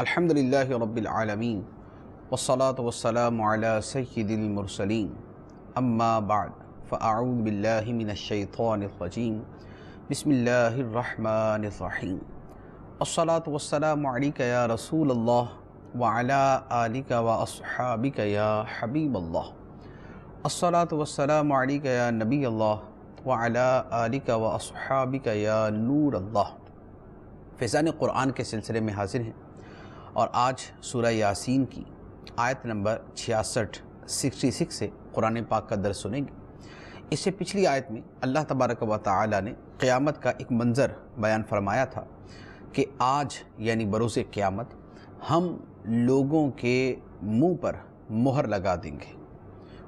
الحمدللہ رب العالمین والصلاة والسلام علی سید المرسلین اما بعد فاعوذ باللہ من الشیطان الرجیم بسم اللہ الرحمن الرحیم الصلاة والسلام علیک یا رسول اللہ وعلی آلک واصحابک یا حبیب اللہ الصلاة والسلام علیک یا نبی اللہ وعلی آلک واصحابک یا نور اللہ۔ فیضان قرآن کے سلسلے میں حاضر ہیں اور آج سورہ یاسین کی آیت نمبر 66 سے قرآن پاک کا درس سنیں گے۔ اس سے پچھلی آیت میں اللہ تبارک و تعالی نے قیامت کا ایک منظر بیان فرمایا تھا کہ آج یعنی بروز قیامت ہم لوگوں کے منہ پر مہر لگا دیں گے،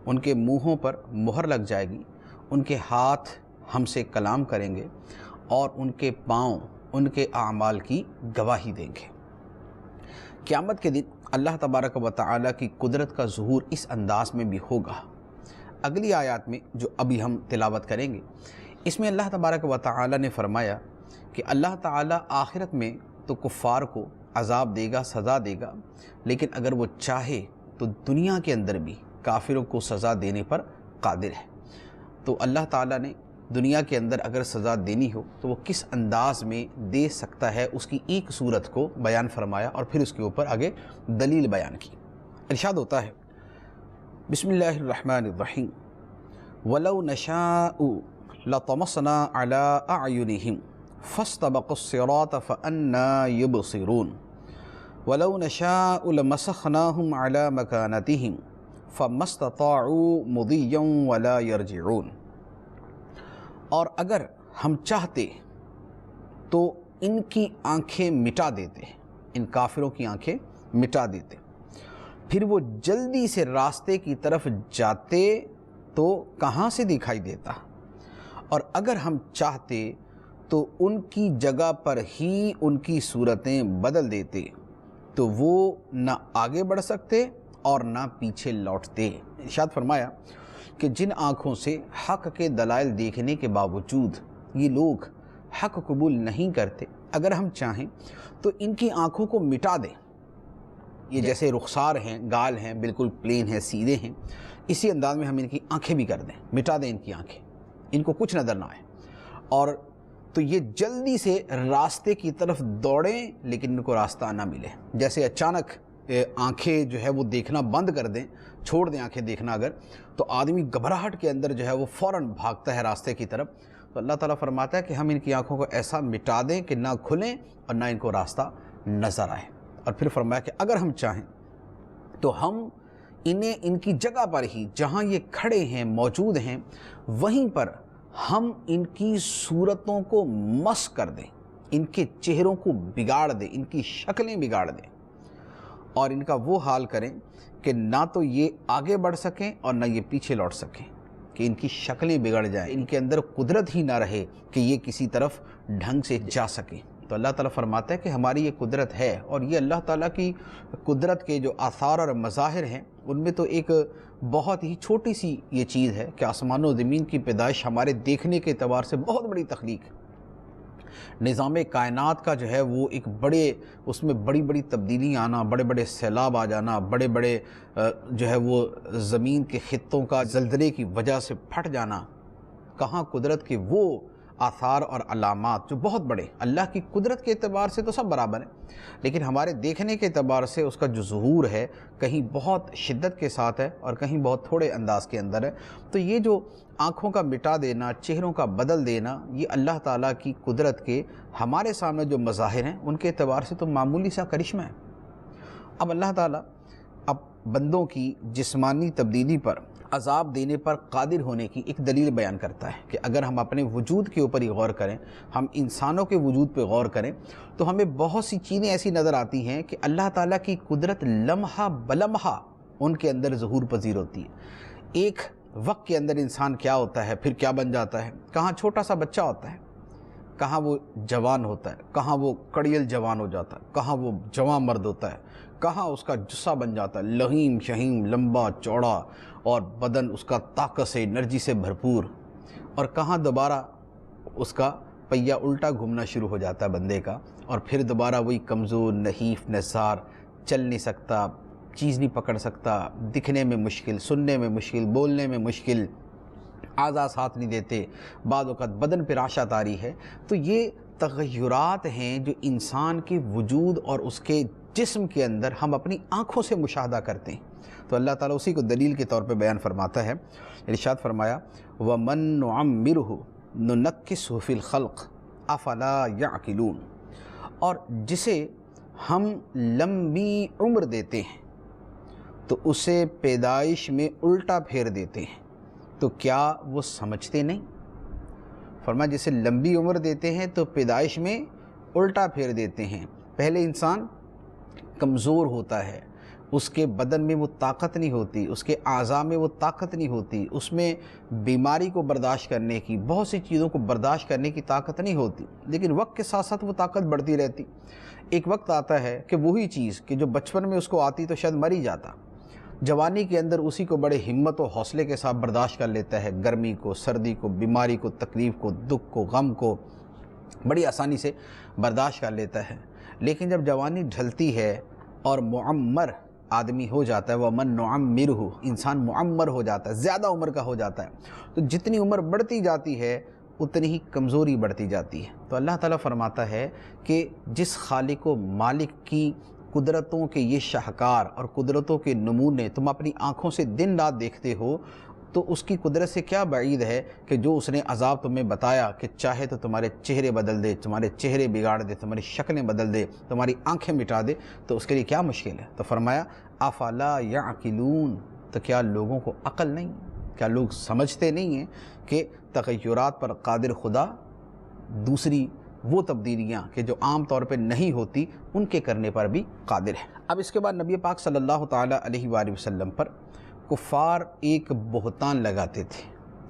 ان کے منہوں پر مہر لگ جائے گی، ان کے ہاتھ ہم سے کلام کریں گے اور ان کے پاؤں ان کے اعمال کی گواہی دیں گے۔ قیامت کے دن اللہ تبارک و تعالی کی قدرت کا ظہور اس انداز میں بھی ہوگا۔ اگلی آیات میں جو ابھی ہم تلاوت کریں گے اس میں اللہ تبارک و تعالی نے فرمایا کہ اللہ تعالی آخرت میں تو کفار کو عذاب دے گا، سزا دے گا، لیکن اگر وہ چاہے تو دنیا کے اندر بھی کافروں کو سزا دینے پر قادر ہے۔ تو اللہ تعالی نے دنیا کے اندر اگر سزا دینی ہو تو وہ کس انداز میں دے سکتا ہے، اس کی ایک صورت کو بیان فرمایا اور پھر اس کے اوپر آگے دلیل بیان کی۔ ارشاد ہوتا ہے بسم اللہ الرحمن الرحیم وَلَوْ نَشَاءُ لَطَمَسْنَا عَلَىٰ أَعْيُنِهِمْ فَاسْتَبَقُوا الصِّرَاطَ فَأَنَّىٰ يُبْصِرُونَ وَلَوْ نَشَاءُ لَمَسَخْنَاهُمْ عَلَىٰ مَكَانَتِهِمْ فَمَا اسْتَطَاعُوا مُضِيًّا وَلَا يَرْجِعُونَ۔ اور اگر ہم چاہتے تو ان کی آنکھیں مٹا دیتے، ان کافروں کی آنکھیں مٹا دیتے، پھر وہ جلدی سے راستے کی طرف جاتے تو کہاں سے دکھائی دیتا، اور اگر ہم چاہتے تو ان کی جگہ پر ہی ان کی صورتیں بدل دیتے تو وہ نہ آگے بڑھ سکتے اور نہ پیچھے لوٹتے۔ ارشاد فرمایا کہ جن آنکھوں سے حق کے دلائل دیکھنے کے باوجود یہ لوگ حق قبول نہیں کرتے، اگر ہم چاہیں تو ان کی آنکھوں کو مٹا دیں۔ یہ جیسے رخسار ہیں، گال ہیں، بالکل پلین ہیں، سیدھے ہیں، اسی انداز میں ہم ان کی آنکھیں بھی کر دیں، مٹا دیں ان کی آنکھیں، ان کو کچھ نظر نہ آئے، اور تو یہ جلدی سے راستے کی طرف دوڑیں لیکن ان کو راستہ نہ ملے۔ جیسے اچانک آنکھیں جو ہے وہ دیکھنا بند کر دیں، چھوڑ دیں آنکھیں دیکھنا اگر، تو آدمی گھبراہٹ کے اندر جو ہے وہ فوراً بھاگتا ہے راستے کی طرف۔ تو اللہ تعالیٰ فرماتا ہے کہ ہم ان کی آنکھوں کو ایسا مٹا دیں کہ نہ کھلیں اور نہ ان کو راستہ نظر آئے، اور پھر فرمایا کہ اگر ہم چاہیں تو ہم انہیں ان کی جگہ پر ہی جہاں یہ کھڑے ہیں موجود ہیں وہیں پر ہم ان کی صورتوں کو مس کر دیں، ان کے چہروں کو بگاڑ دیں، ان کی شکلیں بگاڑ دیں، اور ان کا وہ حال کریں کہ نہ تو یہ آگے بڑھ سکیں اور نہ یہ پیچھے لوٹ سکیں، کہ ان کی شکلیں بگڑ جائیں، ان کے اندر قدرت ہی نہ رہے کہ یہ کسی طرف ڈھنگ سے جا سکیں۔ تو اللہ تعالیٰ فرماتا ہے کہ ہماری یہ قدرت ہے، اور یہ اللہ تعالیٰ کی قدرت کے جو آثار اور مظاہر ہیں ان میں تو ایک بہت ہی چھوٹی سی یہ چیز ہے کہ آسمان و زمین کی پیدائش ہمارے دیکھنے کے اعتبار سے بہت بڑی تخلیق، نظام کائنات کا جو ہے وہ ایک بڑے اس میں بڑی بڑی تبدیلیاں آنا، بڑے بڑے سیلاب آ جانا، بڑے بڑے جو ہے وہ زمین کے خطوں کا زلزلے کی وجہ سے پھٹ جانا، کہاں قدرت کے وہ آثار اور علامات جو بہت بڑے، اللہ کی قدرت کے اعتبار سے تو سب برابر ہیں، لیکن ہمارے دیکھنے کے اعتبار سے اس کا جو ظہور ہے کہیں بہت شدت کے ساتھ ہے اور کہیں بہت تھوڑے انداز کے اندر ہے۔ تو یہ جو آنکھوں کا مٹا دینا، چہروں کا بدل دینا، یہ اللہ تعالیٰ کی قدرت کے ہمارے سامنے جو مظاہر ہیں ان کے اعتبار سے تو معمولی سا کرشمہ ہے۔ اب اللہ تعالیٰ اب بندوں کی جسمانی تبدیلی پر، عذاب دینے پر قادر ہونے کی ایک دلیل بیان کرتا ہے کہ اگر ہم اپنے وجود کے اوپر ہی غور کریں، ہم انسانوں کے وجود پہ غور کریں تو ہمیں بہت سی چیزیں ایسی نظر آتی ہیں کہ اللہ تعالیٰ کی قدرت لمحہ بلمحہ ان کے اندر ظہور پذیر ہوتی ہے۔ ایک وقت کے اندر انسان کیا ہوتا ہے، پھر کیا بن جاتا ہے، کہاں چھوٹا سا بچہ ہوتا ہے، کہاں وہ جوان ہوتا ہے، کہاں وہ کڑیل جوان ہو جاتا ہے، کہاں وہ جوان مرد ہوتا ہے، کہاں اس کا جسہ بن جاتا ہے لہیم شہیم، لمبا چوڑا، اور بدن اس کا طاقت سے انرجی سے بھرپور، اور کہاں دوبارہ اس کا پہیہ الٹا گھومنا شروع ہو جاتا ہے بندے کا، اور پھر دوبارہ وہی کمزور، نحیف، نزار، چل نہیں سکتا، چیز نہیں پکڑ سکتا، دکھنے میں مشکل، سننے میں مشکل، بولنے میں مشکل، اعضاء ساتھ نہیں دیتے، بعض اوقات بدن پہ راشا طاری ہے۔ تو یہ تغیرات ہیں جو انسان کے وجود اور اس کے جسم کے اندر ہم اپنی آنکھوں سے مشاہدہ کرتے ہیں۔ تو اللہ تعالیٰ اسی کو دلیل کے طور پہ بیان فرماتا ہے، ارشاد فرمایا وَمَن نُعَمِّرْهُ نُنَكِّسْهُ فِي الْخَلْقِ أَفَلَا يَعْقِلُونَ، اور جسے ہم لمبی عمر دیتے ہیں تو اسے پیدائش میں الٹا پھیر دیتے ہیں، تو کیا وہ سمجھتے نہیں؟ فرمایا جسے لمبی عمر دیتے ہیں تو پیدائش میں الٹا پھیر دیتے ہیں۔ پہلے انسان کمزور ہوتا ہے، اس کے بدن میں وہ طاقت نہیں ہوتی، اس کے اعضاء میں وہ طاقت نہیں ہوتی، اس میں بیماری کو برداشت کرنے کی، بہت سی چیزوں کو برداشت کرنے کی طاقت نہیں ہوتی، لیکن وقت کے ساتھ ساتھ وہ طاقت بڑھتی رہتی۔ ایک وقت آتا ہے کہ وہی چیز کہ جو بچپن میں اس کو آتی تو شاید مر ہی جاتا، جوانی کے اندر اسی کو بڑے ہمت و حوصلے کے ساتھ برداشت کر لیتا ہے، گرمی کو، سردی کو، بیماری کو، تکلیف کو، دکھ کو، غم کو بڑی آسانی سے برداشت کر لیتا ہے۔ لیکن جب جوانی ڈھلتی ہے اور معمر آدمی ہو جاتا ہے، وَمَن نُعَمِّرْهُ، انسان معمر ہو جاتا ہے، زیادہ عمر کا ہو جاتا ہے، تو جتنی عمر بڑھتی جاتی ہے اتنی ہی کمزوری بڑھتی جاتی ہے۔ تو اللہ تعالیٰ فرماتا ہے کہ جس خالق و مالک کی قدرتوں کے یہ شاہکار اور قدرتوں کے نمونے تم اپنی آنکھوں سے دن رات دیکھتے ہو، تو اس کی قدرت سے کیا بعید ہے کہ جو اس نے عذاب تمہیں بتایا کہ چاہے تو تمہارے چہرے بدل دے، تمہارے چہرے بگاڑ دے، تمہاری شکلیں بدل دے، تمہاری آنکھیں مٹا دے، تو اس کے لیے کیا مشکل ہے؟ تو فرمایا افلا یعقلون، تو کیا لوگوں کو عقل نہیں؟ کیا لوگ سمجھتے نہیں ہیں کہ تغیرات پر قادر خدا دوسری وہ تبدیلیاں کہ جو عام طور پہ نہیں ہوتی ان کے کرنے پر بھی قادر ہے۔ اب اس کے بعد نبی پاک صلی اللہ تعالیٰ علیہ وآلہ وسلم پر کفار ایک بہتان لگاتے تھے،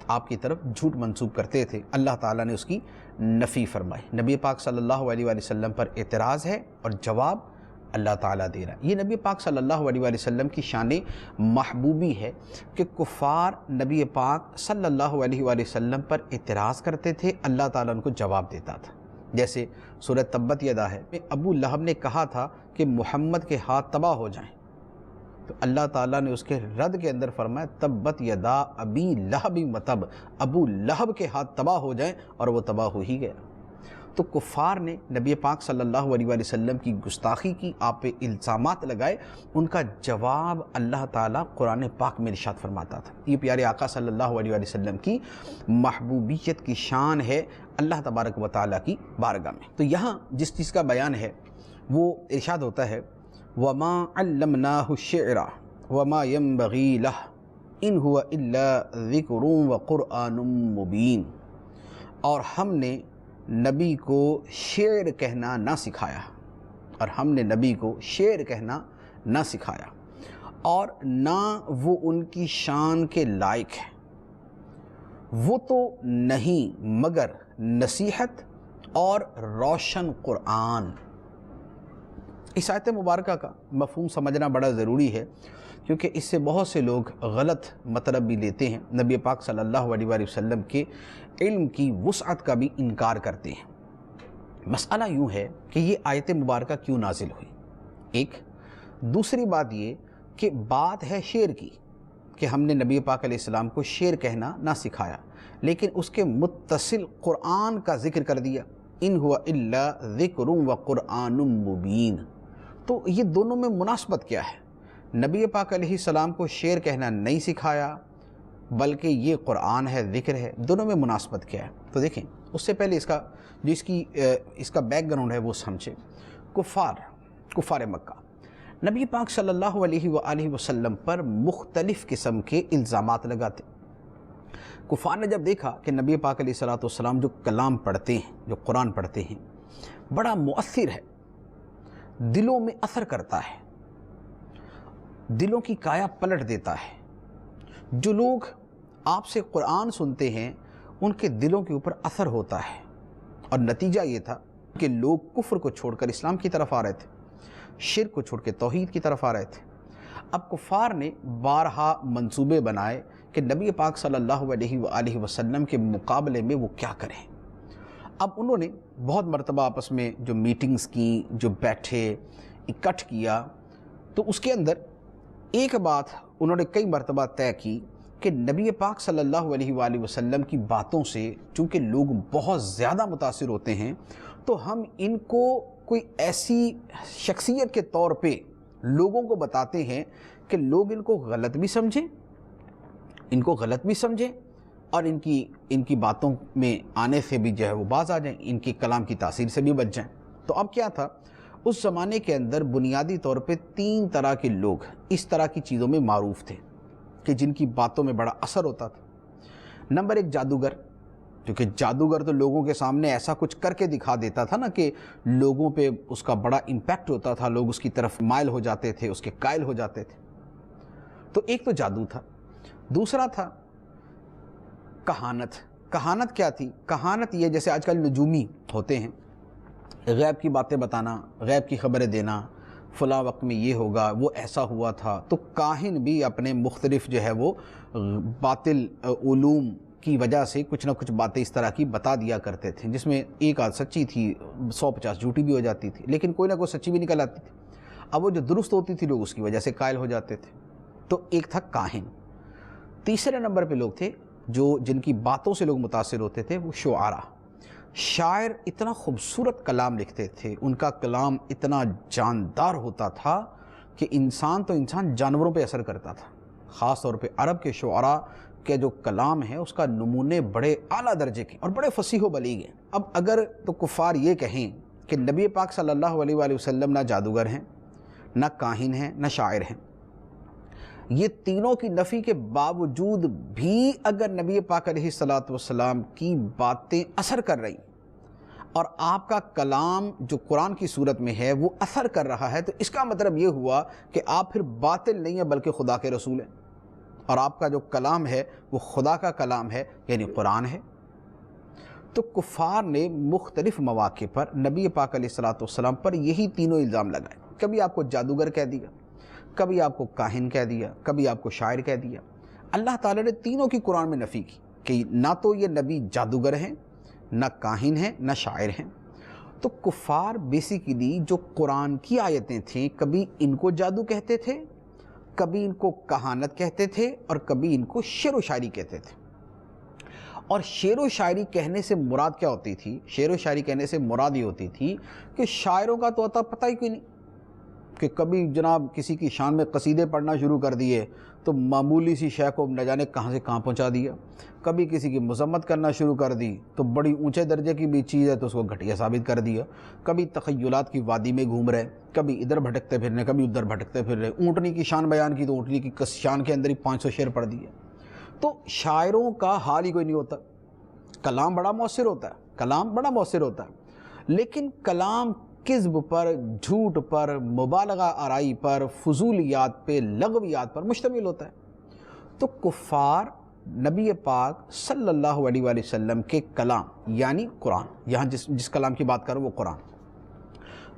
آپ کی طرف جھوٹ منسوب کرتے تھے، اللہ تعالیٰ نے اس کی نفی فرمائی۔ نبی پاک صلی اللہ علیہ وآلہ وسلم پر اعتراض ہے اور جواب اللہ تعالیٰ دے رہا ہے۔ یہ نبی پاک صلی اللہ علیہ وآلہ وسلم کی شان محبوبی ہے کہ کفار نبی پاک صلی اللہ علیہ وآلہ وسلم پر اعتراض کرتے تھے، اللہ تعالیٰ ان کو جواب دیتا تھا۔ جیسے سورہ تبت یدا ہے، ابو لہب نے کہا تھا کہ محمد کے ہاتھ تباہ ہو جائیں، تو اللہ تعالیٰ نے اس کے رد کے اندر فرمایا تبت یدا ابی لہب متب، ابو لہب کے ہاتھ تباہ ہو جائیں، اور وہ تباہ ہو ہی گیا۔ تو کفار نے نبی پاک صلی اللہ علیہ وآلہ وسلم کی گستاخی کی، آپ پہ الزامات لگائے، ان کا جواب اللہ تعالیٰ قرآن پاک میں ارشاد فرماتا تھا۔ یہ پیارے آقا صلی اللہ علیہ وآلہ وسلم کی محبوبیت کی شان ہے اللہ تبارک و تعالیٰ کی بارگاہ میں۔ تو یہاں جس چیز کا بیان ہے وہ ارشاد ہوتا ہے وَمَا عَلَّمْنَاهُ الشِّعْرَ وَمَا يَنبَغِي لَهُ إِنْ هُوَ إِلَّا ذِكْرٌ وَقُرْآنٌ مُبِينٌ، اور ہم نے نبی کو شعر کہنا نہ سکھایا، اور ہم نے نبی کو شعر کہنا نہ سکھایا، اور نہ وہ ان کی شان کے لائق ہے، وہ تو نہیں مگر نصیحت اور روشن قرآن۔ اس آیت مبارکہ کا مفہوم سمجھنا بڑا ضروری ہے، کیونکہ اس سے بہت سے لوگ غلط مطلب بھی لیتے ہیں، نبی پاک صلی اللہ علیہ وآلہ وسلم کے علم کی وسعت کا بھی انکار کرتے ہیں۔ مسئلہ یوں ہے کہ یہ آیت مبارکہ کیوں نازل ہوئی، ایک دوسری بات یہ کہ بات ہے شعر کی، کہ ہم نے نبی پاک علیہ السلام کو شعر کہنا نہ سکھایا، لیکن اس کے متصل قرآن کا ذکر کر دیا، ان ہوا الا ذکر و قرآن مبین۔ تو یہ دونوں میں مناسبت کیا ہے؟ نبی پاک علیہ السلام کو شعر کہنا نہیں سکھایا، بلکہ یہ قرآن ہے، ذکر ہے، دونوں میں مناسبت کیا ہے؟ تو دیکھیں، اس سے پہلے اس کا بیک گراؤنڈ ہے وہ سمجھیں۔ کفار مکہ نبی پاک صلی اللہ علیہ وآلہ وسلم پر مختلف قسم کے الزامات لگاتے۔ کفار نے جب دیکھا کہ نبی پاک علیہ السلام جو کلام پڑھتے ہیں، جو قرآن پڑھتے ہیں، بڑا مؤثر ہے، دلوں میں اثر کرتا ہے، دلوں کی کایا پلٹ دیتا ہے، جو لوگ آپ سے قرآن سنتے ہیں ان کے دلوں کے اوپر اثر ہوتا ہے، اور نتیجہ یہ تھا کہ لوگ کفر کو چھوڑ کر اسلام کی طرف آ رہے تھے، شرک کو چھوڑ کے توحید کی طرف آ رہے تھے۔ اب کفار نے بارہا منصوبے بنائے کہ نبی پاک صلی اللہ علیہ وآلہ وسلم کے مقابلے میں وہ کیا کریں۔ اب انہوں نے بہت مرتبہ آپس میں جو میٹنگز کی، جو بیٹھے، اکٹھ کیا، تو اس کے اندر ایک بات انہوں نے کئی مرتبہ طے کی کہ نبی پاک صلی اللہ علیہ وآلہ وسلم کی باتوں سے چونکہ لوگ بہت زیادہ متاثر ہوتے ہیں، تو ہم ان کو کوئی ایسی شخصیت کے طور پہ لوگوں کو بتاتے ہیں کہ لوگ ان کو غلط بھی سمجھیں اور ان کی باتوں میں آنے سے بھی جو ہے وہ باز آ جائیں، ان کی کلام کی تاثیر سے بھی بچ جائیں۔ تو اب کیا تھا، اس زمانے کے اندر بنیادی طور پہ 3 طرح کے لوگ اس طرح کی چیزوں میں معروف تھے کہ جن کی باتوں میں بڑا اثر ہوتا تھا۔ نمبر 1 جادوگر، کیونکہ جادوگر تو لوگوں کے سامنے ایسا کچھ کر کے دکھا دیتا تھا نا کہ لوگوں پہ اس کا بڑا امپیکٹ ہوتا تھا، لوگ اس کی طرف مائل ہو جاتے تھے، اس کے قائل ہو جاتے تھے۔ تو ایک تو جادو تھا، دوسرا تھا کہانت۔ کہانت کیا تھی؟ کہانت یہ جیسے آج کل نجومی ہوتے ہیں، غیب کی باتیں بتانا، غیب کی خبریں دینا، فلاں وقت میں یہ ہوگا، وہ ایسا ہوا تھا۔ تو کاہن بھی اپنے مختلف جو ہے وہ باطل علوم کی وجہ سے کچھ نہ کچھ باتیں اس طرح کی بتا دیا کرتے تھے، جس میں ایک آدھ سچی تھی، 150 جھوٹی بھی ہو جاتی تھی، لیکن کوئی نہ کوئی سچی بھی نکل آتی تھی۔ اب وہ جو درست ہوتی تھی لوگ اس کی وجہ سے قائل ہو جاتے تھے۔ تو ایک تھا کاہن۔ تیسرے نمبر پہ لوگ تھے جن کی باتوں سے لوگ متاثر ہوتے تھے، وہ شعراء۔ شاعر اتنا خوبصورت کلام لکھتے تھے، ان کا کلام اتنا جاندار ہوتا تھا کہ انسان جانوروں پہ اثر کرتا تھا۔ خاص طور پہ عرب کے شعراء کے جو کلام ہے اس کا نمونے بڑے اعلیٰ درجے کے اور بڑے فصیح و بلیغ ہیں۔ اب اگر تو کفار یہ کہیں کہ نبی پاک صلی اللہ علیہ وآلہ وسلم نہ جادوگر ہیں، نہ کاہن ہیں، نہ شاعر ہیں، یہ تینوں کی نفی کے باوجود بھی اگر نبی پاک علیہ الصلوۃ والسلام کی باتیں اثر کر رہی اور آپ کا کلام جو قرآن کی صورت میں ہے وہ اثر کر رہا ہے، تو اس کا مطلب یہ ہوا کہ آپ پھر باطل نہیں ہیں بلکہ خدا کے رسول ہیں، اور آپ کا جو کلام ہے وہ خدا کا کلام ہے، یعنی قرآن ہے۔ تو کفار نے مختلف مواقع پر نبی پاک علیہ الصلوۃ والسلام پر یہی تینوں الزام لگائے۔ کبھی آپ کو جادوگر کہہ دیا، کبھی آپ کو کاہن کہہ دیا، کبھی آپ کو شاعر کہہ دیا۔ اللہ تعالیٰ نے تینوں کی قرآن میں نفی کی کہ نہ تو یہ نبی جادوگر ہیں، نہ کاہن ہیں، نہ شاعر ہیں۔ تو کفار بیسیکلی جو قرآن کی آیتیں تھیں، کبھی ان کو جادو کہتے تھے، کبھی ان کو کہانت کہتے تھے، اور کبھی ان کو شعر و شاعری کہتے تھے۔ اور شعر و شاعری کہنے سے مراد کیا ہوتی تھی؟ شعر و شاعری کہنے سے مراد یہ ہوتی تھی کہ شاعروں کا تو پتہ ہی کوئی نہیں، کہ کبھی جناب کسی کی شان میں قصیدے پڑھنا شروع کر دیے تو معمولی سی شے کو نہ جانے کہاں سے کہاں پہنچا دیا، کبھی کسی کی مذمت کرنا شروع کر دی تو بڑی اونچے درجے کی بھی چیز ہے تو اس کو گھٹیا ثابت کر دیا، کبھی تخیلات کی وادی میں گھوم رہے، کبھی ادھر بھٹکتے پھر رہے، کبھی ادھر بھٹکتے پھر رہے، اونٹنی کی شان بیان کی تو اونٹنی کی شان کے اندر ہی 500 شعر پڑھ دیے۔ تو شاعروں کا حال ہی کوئی نہیں ہوتا، کلام بڑا مؤثر ہوتا ہے، کلام بڑا مؤثر ہوتا ہے، لیکن کلام کذب پر، جھوٹ پر، مبالغہ آرائی پر، فضولیات پہ، لغویات پر مشتمل ہوتا ہے۔ تو کفار نبی پاک صلی اللہ علیہ وآلہ وسلم کے کلام یعنی قرآن، یہاں جس کلام کی بات کروں وہ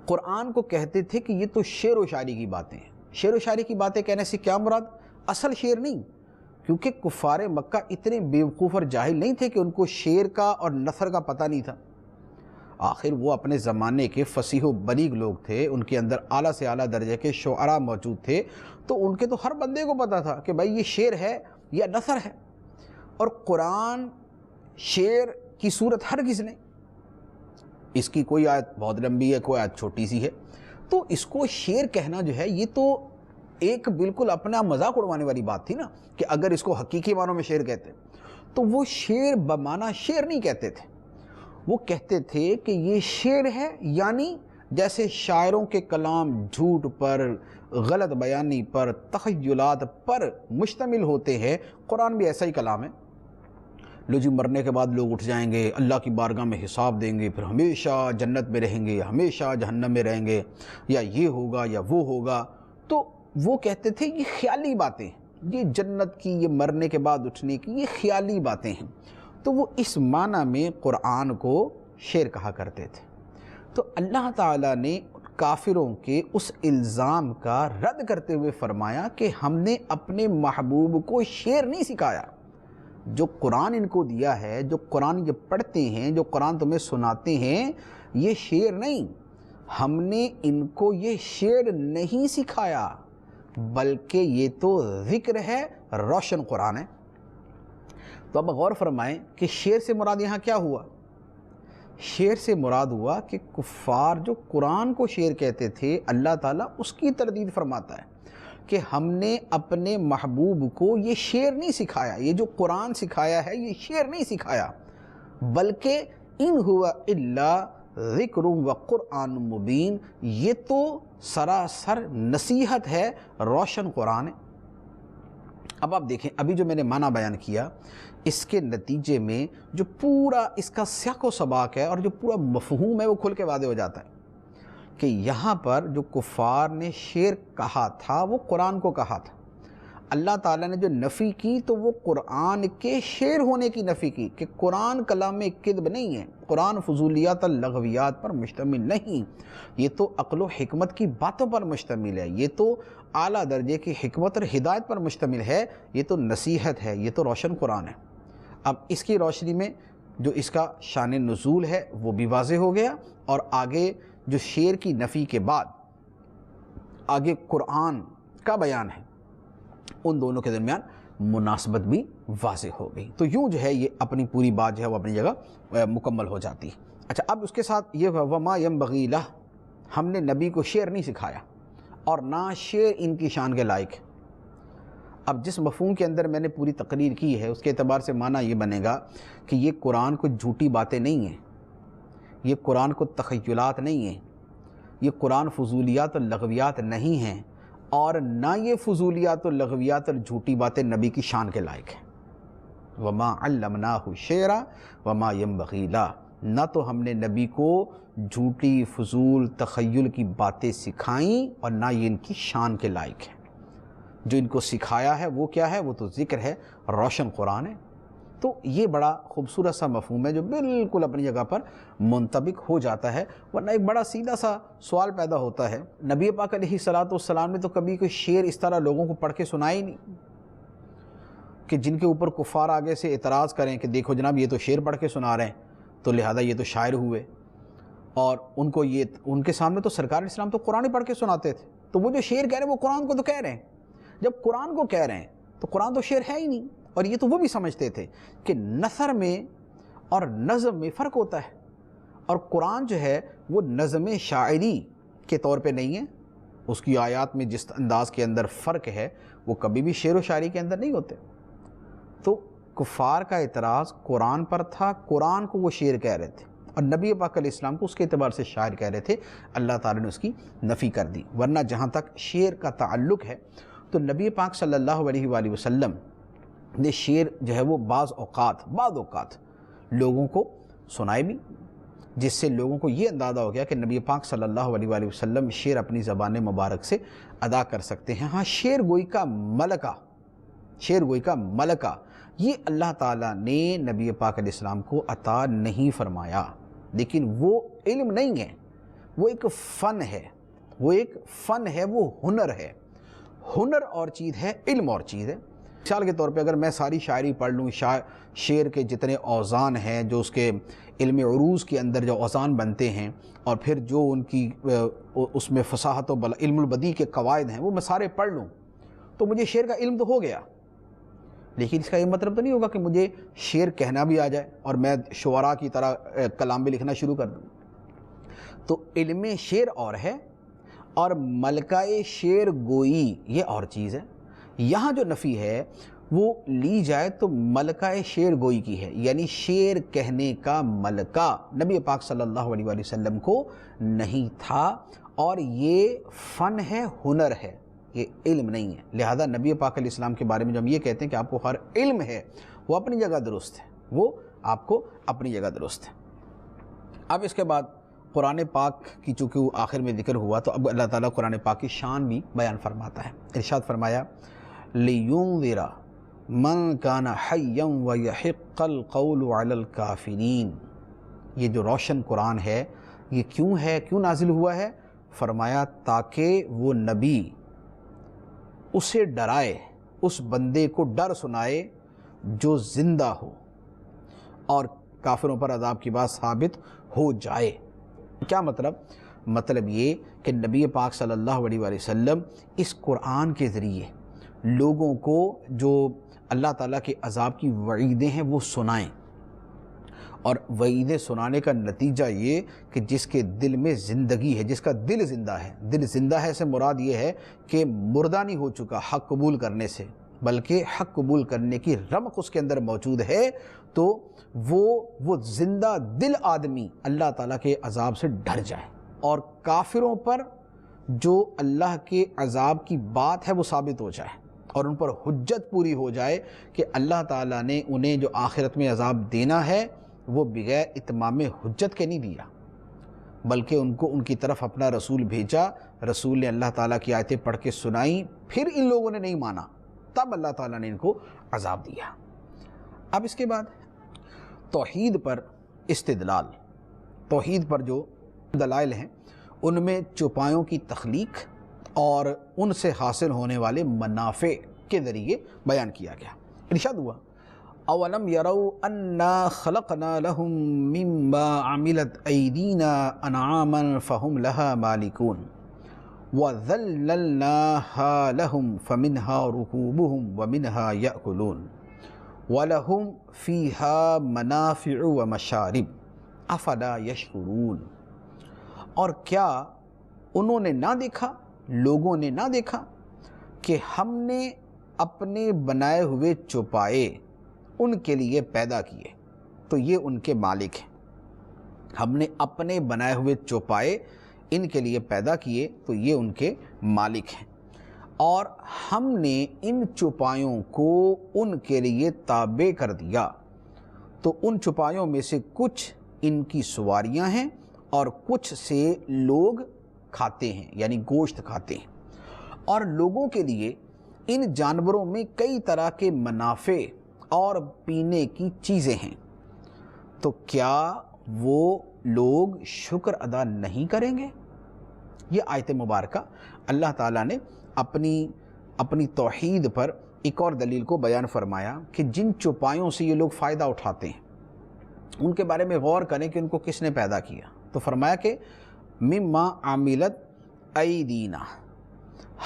قرآن کو کہتے تھے کہ یہ تو شعر و شاعری کی باتیں ہیں۔ شعر و شاعری کی باتیں کہنے سے کیا مراد؟ اصل شعر نہیں، کیونکہ کفار مکہ اتنے بیوقوف اور جاہل نہیں تھے کہ ان کو شعر کا اور نثر کا پتہ نہیں تھا۔ آخر وہ اپنے زمانے کے فصیح و بلیغ لوگ تھے، ان کے اندر اعلیٰ سے اعلیٰ درجے کے شعراء موجود تھے، تو ان کے تو ہر بندے کو پتہ تھا کہ بھائی یہ شعر ہے یا نثر ہے، اور قرآن شعر کی صورت ہرگز نہیں، اس کی کوئی آیت بہت لمبی ہے، کوئی آیت چھوٹی سی ہے، تو اس کو شعر کہنا جو ہے یہ تو ایک بالکل اپنا مذاق اڑوانے والی بات تھی نا، کہ اگر اس کو حقیقی معنوں میں شعر کہتے تو وہ شعر بمعنی شعر نہیں کہتے تھے، وہ کہتے تھے کہ یہ شعر ہے، یعنی جیسے شاعروں کے کلام جھوٹ پر، غلط بیانی پر، تخیلات پر مشتمل ہوتے ہیں، قرآن بھی ایسا ہی کلام ہے۔ لو جی مرنے کے بعد لوگ اٹھ جائیں گے، اللہ کی بارگاہ میں حساب دیں گے، پھر ہمیشہ جنت میں رہیں گے، ہمیشہ جہنم میں رہیں گے، یا یہ ہوگا یا وہ ہوگا۔ تو وہ کہتے تھے یہ خیالی باتیں ہیں، یہ جنت کی، یہ مرنے کے بعد اٹھنے کی، یہ خیالی باتیں ہیں۔ تو وہ اس معنی میں قرآن کو شعر کہا کرتے تھے۔ تو اللہ تعالیٰ نے کافروں کے اس الزام کا رد کرتے ہوئے فرمایا کہ ہم نے اپنے محبوب کو شعر نہیں سکھایا، جو قرآن ان کو دیا ہے، جو قرآن یہ پڑھتے ہیں، جو قرآن تمہیں سناتے ہیں، یہ شعر نہیں، ہم نے ان کو یہ شعر نہیں سکھایا، بلکہ یہ تو ذکر ہے، روشن قرآن ہے۔ تو اب غور فرمائیں کہ شعر سے مراد یہاں کیا ہوا؟ شعر سے مراد ہوا کہ کفار جو قرآن کو شعر کہتے تھے، اللہ تعالیٰ اس کی تردید فرماتا ہے کہ ہم نے اپنے محبوب کو یہ شعر نہیں سکھایا، یہ جو قرآن سکھایا ہے یہ شعر نہیں سکھایا، بلکہ ان ہوا الا ذکر و قرآن مبین، یہ تو سراسر نصیحت ہے، روشن قرآن ہے۔ اب آپ دیکھیں، ابھی جو میں نے معنی بیان کیا، اس کے نتیجے میں جو پورا اس کا سیاق و سباق ہے اور جو پورا مفہوم ہے وہ کھل کے واضح ہو جاتا ہے کہ یہاں پر جو کفار نے شعر کہا تھا وہ قرآن کو کہا تھا۔ اللہ تعالیٰ نے جو نفی کی تو وہ قرآن کے شعر ہونے کی نفی کی کہ قرآن کلام کذب نہیں ہے، قرآن فضولیات اللغویات پر مشتمل نہیں، یہ تو عقل و حکمت کی باتوں پر مشتمل ہے، یہ تو اعلیٰ درجے کی حکمت اور ہدایت پر مشتمل ہے، یہ تو نصیحت ہے، یہ تو روشن قرآن ہے۔ اب اس کی روشنی میں جو اس کا شان نزول ہے وہ بھی واضح ہو گیا، اور آگے جو شعر کی نفی کے بعد آگے قرآن کا بیان ہے، ان دونوں کے درمیان مناسبت بھی واضح ہو گئی۔ تو یوں جو ہے یہ اپنی پوری بات جو ہے وہ اپنی جگہ مکمل ہو جاتی ہے۔ اچھا، اب اس کے ساتھ یہ وما ينبغي لہ، ہم نے نبی کو شعر نہیں سکھایا اور نہ شعر ان کی شان کے لائق ہے۔ اب جس مفہوم کے اندر میں نے پوری تقریر کی ہے اس کے اعتبار سے معنی یہ بنے گا کہ یہ قرآن کو جھوٹی باتیں نہیں ہیں، یہ قرآن کو تخیلات نہیں ہیں، یہ قرآن فضولیات اور لغویات نہیں ہیں، اور نہ یہ فضولیات اور لغویات اور جھوٹی باتیں نبی کی شان کے لائق ہیں۔ وما علمناہ شعرا وما ينبغي لہ، نہ تو ہم نے نبی کو جھوٹی فضول تخیل کی باتیں سکھائیں اور نہ یہ ان کی شان کے لائق ہیں۔ جو ان کو سکھایا ہے وہ کیا ہے؟ وہ تو ذکر ہے، روشن قرآن ہے۔ تو یہ بڑا خوبصورت سا مفہوم ہے جو بالکل اپنی جگہ پر منطبق ہو جاتا ہے۔ ورنہ ایک بڑا سیدھا سا سوال پیدا ہوتا ہے، نبی پاک علیہ السلام نے تو کبھی کوئی شعر اس طرح لوگوں کو پڑھ کے سنایا ہی نہیں کہ جن کے اوپر کفار آگے سے اعتراض کریں کہ دیکھو جناب یہ تو شعر پڑھ کے سنا رہے ہیں تو لہذا یہ تو شاعر ہوئے، اور ان کو یہ ان کے سامنے تو سرکار اسلام تو قرآن ہی پڑھ کے سناتے تھے، تو وہ جو شعر کہہ رہے ہیں وہ قرآن کو تو کہہ رہے ہیں۔ جب قرآن کو کہہ رہے ہیں تو قرآن تو شعر ہے ہی نہیں، اور یہ تو وہ بھی سمجھتے تھے کہ نثر میں اور نظم میں فرق ہوتا ہے، اور قرآن جو ہے وہ نظم شاعری کے طور پہ نہیں ہے، اس کی آیات میں جس انداز کے اندر فرق ہے وہ کبھی بھی شعر و شاعری کے اندر نہیں ہوتے۔ تو کفار کا اعتراض قرآن پر تھا، قرآن کو وہ شعر کہہ رہے تھے، اور نبی پاک علیہ السلام کو اس کے اعتبار سے شاعر کہہ رہے تھے۔ اللہ تعالیٰ نے اس کی نفی کر دی۔ ورنہ جہاں تک شعر کا تعلق ہے تو نبی پاک صلی اللہ علیہ وآلہ وسلم نے شعر جو ہے وہ بعض اوقات لوگوں کو سنائے بھی، جس سے لوگوں کو یہ اندازہ ہو گیا کہ نبی پاک صلی اللہ علیہ وآلہ وسلم شعر اپنی زبان مبارک سے ادا کر سکتے ہیں۔ ہاں، شعر گوئی کا ملکہ یہ اللہ تعالیٰ نے نبی پاک علیہ السلام کو عطا نہیں فرمایا، لیکن وہ علم نہیں ہے، وہ ایک فن ہے، وہ ہنر ہے۔ ہنر اور چیز ہے، علم اور چیز ہے۔ مثال کے طور پہ اگر میں ساری شاعری پڑھ لوں، شعر کے جتنے اوزان ہیں جو اس کے علم عروض کے اندر جو اوزان بنتے ہیں، اور پھر جو ان کی اس میں فصاحت و علم البدیع کے قواعد ہیں وہ میں سارے پڑھ لوں تو مجھے شعر کا علم تو ہو گیا، لیکن اس کا یہ مطلب تو نہیں ہوگا کہ مجھے شعر کہنا بھی آ جائے اور میں شعراء کی طرح کلام بھی لکھنا شروع کر دوں۔ تو علم شعر اور ہے، اور ملکہ شعر گوئی یہ اور چیز ہے۔ یہاں جو نفی ہے وہ لی جائے تو ملکہ شعر گوئی کی ہے، یعنی شعر کہنے کا ملکہ نبی پاک صلی اللہ علیہ وآلہ وسلم کو نہیں تھا، اور یہ فن ہے، ہنر ہے، یہ علم نہیں ہے۔ لہذا نبی پاک علیہ السلام کے بارے میں جب ہم یہ کہتے ہیں کہ آپ کو ہر علم ہے، وہ اپنی جگہ درست ہے، وہ آپ کو اپنی جگہ درست ہے۔ اب اس کے بعد قرآن پاک کی چونکہ وہ آخر میں ذکر ہوا تو اب اللہ تعالیٰ قرآن پاک کی شان بھی بیان فرماتا ہے۔ ارشاد فرمایا لِيُنذِرَ مَنْ كَانَ حَيًّا وَيَحِقَّ الْقَوْلُ عَلَى الْكَافِرِينَ، یہ جو روشن قرآن ہے یہ کیوں نازل ہوا ہے؟ فرمایا تاکہ وہ نبی اسے ڈرائے، اس بندے کو ڈر سنائے، جو زندہ ہو اور کافروں پر عذاب کی بات ثابت ہو جائے۔ کیا مطلب؟ مطلب یہ کہ نبی پاک صلی اللہ علیہ وآلہ وسلم اس قرآن کے ذریعے لوگوں کو جو اللہ تعالیٰ کے عذاب کی وعیدیں ہیں وہ سنائیں، اور وعیدیں سنانے کا نتیجہ یہ کہ جس کے دل میں زندگی ہے، جس کا دل زندہ ہے، دل زندہ ہے سے مراد یہ ہے کہ مردہ نہیں ہو چکا حق قبول کرنے سے، بلکہ حق قبول کرنے کی رمق اس کے اندر موجود ہے، تو وہ زندہ دل آدمی اللہ تعالیٰ کے عذاب سے ڈر جائے، اور کافروں پر جو اللہ کے عذاب کی بات ہے وہ ثابت ہو جائے، اور ان پر حجت پوری ہو جائے کہ اللہ تعالیٰ نے انہیں جو آخرت میں عذاب دینا ہے وہ بغیر اتمام حجت کے نہیں دیا، بلکہ ان کو ان کی طرف اپنا رسول بھیجا، رسول نے اللہ تعالیٰ کی آیتیں پڑھ کے سنائیں، پھر ان لوگوں نے نہیں مانا، تب اللہ تعالیٰ نے ان کو عذاب دیا۔ اب اس کے بعد توحید پر استدلال، توحید پر جو دلائل ہیں ان میں چوپایوں کی تخلیق اور ان سے حاصل ہونے والے منافع کے ذریعے بیان کیا گیا۔ ارشاد ہوا اولم یروا انا خلقنا لهم مما عملت ایدینا انعاما فهم لها مالکون وذللناها لهم فمنها ركوبهم ومنها یأکلون وَلَهُمْ فِيهَا مَنَافِعُ وَمَشَارِبُ أَفَلَا يَشْكُرُونَ۔ اور کیا انہوں نے نہ دیکھا، لوگوں نے نہ دیکھا کہ ہم نے اپنے بنائے ہوئے چوپائے ان کے لیے پیدا کیے تو یہ ان کے مالک ہیں، ہم نے اپنے بنائے ہوئے چوپائے ان کے لیے پیدا کیے تو یہ ان کے مالک ہیں، اور ہم نے ان چوپایوں کو ان کے لیے تابع کر دیا تو ان چوپایوں میں سے کچھ ان کی سواریاں ہیں اور کچھ سے لوگ کھاتے ہیں، یعنی گوشت کھاتے ہیں، اور لوگوں کے لیے ان جانوروں میں کئی طرح کے منافع اور پینے کی چیزیں ہیں، تو کیا وہ لوگ شکر ادا نہیں کریں گے؟ یہ آیت مبارکہ اللہ تعالیٰ نے اپنی توحید پر ایک اور دلیل کو بیان فرمایا کہ جن چوپایوں سے یہ لوگ فائدہ اٹھاتے ہیں ان کے بارے میں غور کریں کہ ان کو کس نے پیدا کیا، تو فرمایا کہ مما عملت ایدینا،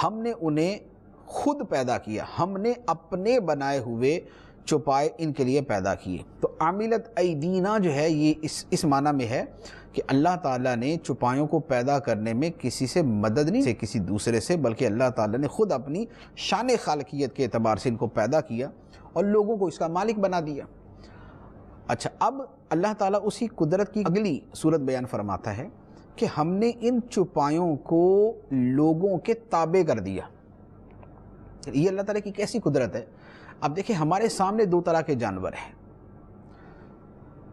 ہم نے انہیں خود پیدا کیا، ہم نے اپنے بنائے ہوئے چوپائے ان کے لیے پیدا کیے۔ تو عملت ایدینا جو ہے یہ اس معنی میں ہے کہ اللہ تعالیٰ نے چوپایوں کو پیدا کرنے میں کسی سے مدد نہیں سے کسی دوسرے سے، بلکہ اللہ تعالیٰ نے خود اپنی شان خالقیت کے اعتبار سے ان کو پیدا کیا اور لوگوں کو اس کا مالک بنا دیا۔ اچھا، اب اللہ تعالیٰ اسی قدرت کی اگلی صورت بیان فرماتا ہے کہ ہم نے ان چوپایوں کو لوگوں کے تابع کر دیا۔ یہ اللہ تعالیٰ کی کیسی قدرت ہے؟ اب دیکھیں، ہمارے سامنے دو طرح کے جانور ہیں،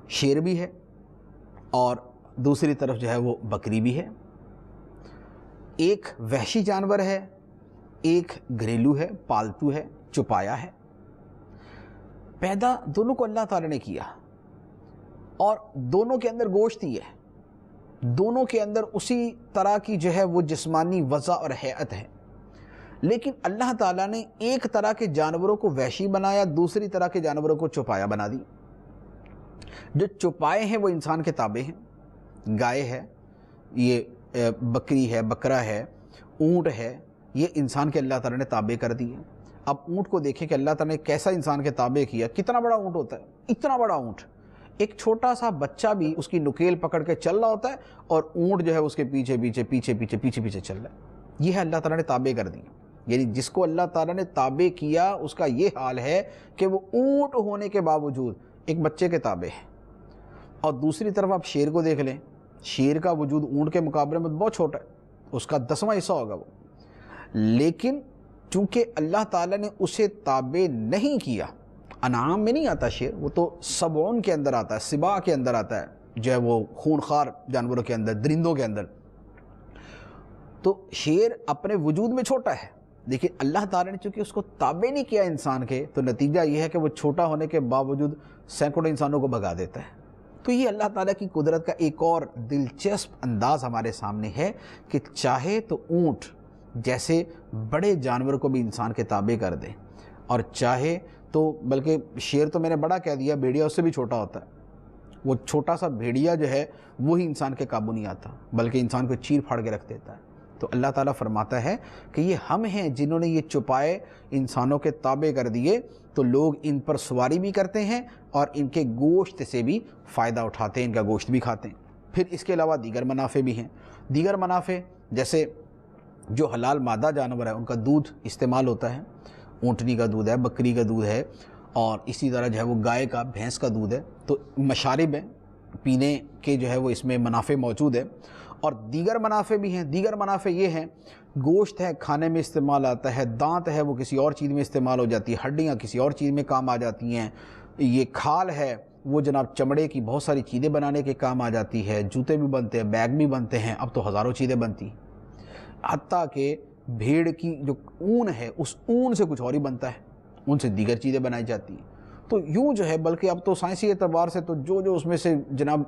شیر بھی ہے اور دوسری طرف جو ہے وہ بکری بھی ہے، ایک وحشی جانور ہے، ایک گھریلو ہے، پالتو ہے، چوپایا ہے۔ پیدا دونوں کو اللہ تعالیٰ نے کیا اور دونوں کے اندر گوشت ہی ہے، دونوں کے اندر اسی طرح کی جو ہے وہ جسمانی وضع اور ہیئت ہے، لیکن اللہ تعالیٰ نے ایک طرح کے جانوروں کو وحشی بنایا، دوسری طرح کے جانوروں کو چوپایا بنا دی۔ جو چوپائے ہیں وہ انسان کے تابع ہیں، گائے ہے، یہ بکری ہے، بکرا ہے، اونٹ ہے، یہ انسان کے اللہ تعالیٰ نے تابع کر دی ہے۔ اب اونٹ کو دیکھیں کہ اللہ تعالیٰ نے کیسا انسان کے تابع کیا، کتنا بڑا اونٹ ہوتا ہے، اتنا بڑا اونٹ، ایک چھوٹا سا بچہ بھی اس کی نکیل پکڑ کے چل رہا ہوتا ہے اور اونٹ جو ہے اس کے پیچھے پیچھے پیچھے پیچھے پیچھے پیچھے چل رہا ہے۔ یہ ہے اللہ تعالیٰ نے تابع کر دی، یعنی جس کو اللہ تعالیٰ نے تابع کیا اس کا یہ حال ہے کہ وہ اونٹ ہونے کے باوجود ایک بچے کے تابع ہے۔ اور دوسری طرف آپ شیر کو دیکھ لیں، شیر کا وجود اونٹ کے مقابلے میں بہت چھوٹا ہے، اس کا 10واں حصہ ہوگا وہ، لیکن چونکہ اللہ تعالیٰ نے اسے تابع نہیں کیا، انعام میں نہیں آتا شیر، وہ تو سبعون کے اندر آتا ہے، سباع کے اندر آتا ہے، جو ہے وہ خونخوار جانوروں کے اندر، درندوں کے اندر، تو شیر اپنے وجود میں چھوٹا ہے، لیکن اللہ تعالیٰ نے چونکہ اس کو تابع نہیں کیا انسان کے، تو نتیجہ یہ ہے کہ وہ چھوٹا ہونے کے باوجود سینکڑوں انسانوں کو بھگا دیتا ہے۔ تو یہ اللہ تعالیٰ کی قدرت کا ایک اور دلچسپ انداز ہمارے سامنے ہے کہ چاہے تو اونٹ جیسے بڑے جانور کو بھی انسان کے تابع کر دے، اور چاہے تو بلکہ شیر تو میں نے بڑا کہہ دیا، بھیڑیا اس سے بھی چھوٹا ہوتا ہے۔ وہ چھوٹا سا بھیڑیا جو ہے وہی انسان کے قابو نہیں آتا، بلکہ انسان کو چیر پھاڑ کے رکھ دیتا ہے۔ تو اللہ تعالیٰ فرماتا ہے کہ یہ ہم ہیں جنہوں نے یہ چھپائے انسانوں کے تابع کر دیے، تو لوگ ان پر سواری بھی کرتے ہیں اور ان کے گوشت سے بھی فائدہ اٹھاتے ہیں، ان کا گوشت بھی کھاتے ہیں۔ پھر اس کے علاوہ دیگر منافع بھی ہیں۔ دیگر منافع جیسے جو حلال مادہ جانور ہے ان کا دودھ استعمال ہوتا ہے، اونٹنی کا دودھ ہے، بکری کا دودھ ہے، اور اسی طرح جو ہے وہ گائے کا، بھینس کا دودھ ہے، تو مشارب ہیں، پینے کے جو ہے وہ اس میں منافع موجود ہے۔ اور دیگر منافع بھی ہیں۔ دیگر منافع یہ ہیں، گوشت ہے کھانے میں استعمال آتا ہے، دانت ہے وہ کسی اور چیز میں استعمال ہو جاتی ہے، ہڈیاں کسی اور چیز میں کام آ جاتی ہیں، یہ کھال ہے وہ جناب چمڑے کی بہت ساری چیزیں بنانے کے کام آ جاتی ہے، جوتے بھی بنتے ہیں، بیگ بھی بنتے ہیں، اب تو ہزاروں چیزیں بنتی ہیں، حتیٰ کہ بھیڑ کی جو اون ہے اس اون سے کچھ اور ہی بنتا ہے، ان سے دیگر چیزیں بنائی جاتی ہیں۔ تو یوں جو ہے، بلکہ اب تو سائنسی اعتبار سے تو جو اس میں سے جناب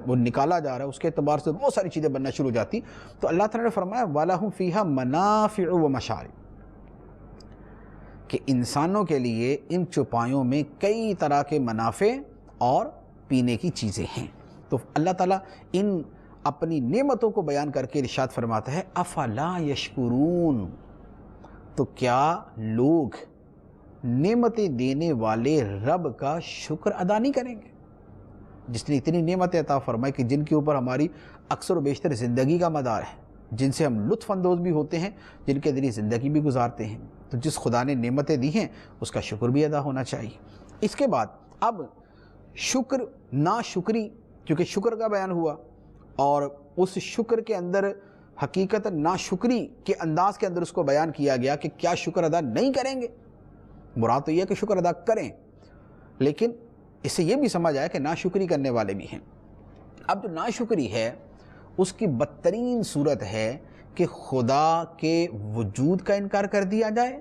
وہ نکالا جا رہا ہے اس کے اعتبار سے بہت ساری چیزیں بننا شروع ہو جاتی۔ تو اللہ تعالیٰ نے فرمایا وَلَهُمْ فِيهَا مَنَافِعُ وَمَشَارِبُ، کہ انسانوں کے لیے ان چوپایوں میں کئی طرح کے منافع اور پینے کی چیزیں ہیں۔ تو اللہ تعالیٰ ان اپنی نعمتوں کو بیان کر کے ارشاد فرماتا ہے افلا یشکرون، تو کیا لوگ نعمتیں دینے والے رب کا شکر ادا نہیں کریں گے، جس نے اتنی نعمتیں عطا فرمائی کہ جن کے اوپر ہماری اکثر و بیشتر زندگی کا مدار ہے، جن سے ہم لطف اندوز بھی ہوتے ہیں، جن کے ذریعے زندگی بھی گزارتے ہیں۔ تو جس خدا نے نعمتیں دی ہیں اس کا شکر بھی ادا ہونا چاہیے۔ اس کے بعد اب شکر ناشکری، کیونکہ شکر کا بیان ہوا اور اس شکر کے اندر حقیقت ناشکری کے انداز کے اندر اس کو بیان کیا گیا کہ کیا شکر ادا نہیں کریں گے۔ مراد تو یہ ہے کہ شکر ادا کریں، لیکن اس سے یہ بھی سمجھ آیا کہ ناشکری کرنے والے بھی ہیں۔ اب جو ناشکری ہے اس کی بدترین صورت ہے کہ خدا کے وجود کا انکار کر دیا جائے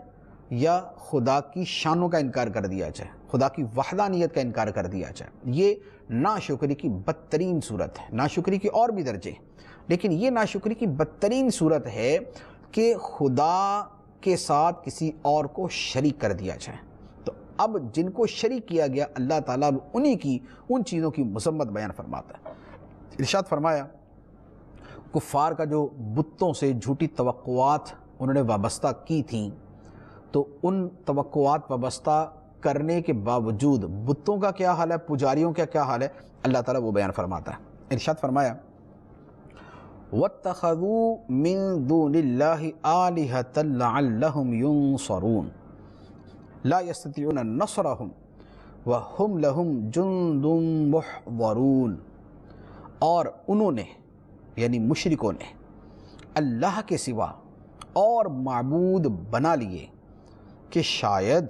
یا خدا کی شانوں کا انکار کر دیا جائے، خدا کی وحدانیت کا انکار کر دیا جائے۔ یہ ناشکری کی بدترین صورت ہے۔ ناشکری کے اور بھی درجے ہیں، لیکن یہ ناشکری کی بدترین صورت ہے کہ خدا کے ساتھ کسی اور کو شریک کر دیا جائے۔ تو اب جن کو شریک کیا گیا اللہ تعالیٰ انہی کی ان چیزوں کی مذمت بیان فرماتا ہے۔ ارشاد فرمایا کفار کا جو بتوں سے جھوٹی توقعات انہوں نے وابستہ کی تھیں، تو ان توقعات وابستہ کرنے کے باوجود بتوں کا کیا حال ہے، پجاریوں کا کیا حال ہے، اللہ تعالیٰ وہ بیان فرماتا ہے۔ ارشاد فرمایا وَاتَّخَذُوا مِن دُونِ اللَّهِ آلِهَةً لَعَلَّهُمْ يُنصَرُونَ لَا يَسْتَطِيعُونَ نَصْرَهُمْ وَهُمْ لَهُمْ جُنْدٌ مُحْضَرُونَ، اور انہوں نے یعنی مشرکوں نے اللہ کے سوا اور معبود بنا لیے کہ شاید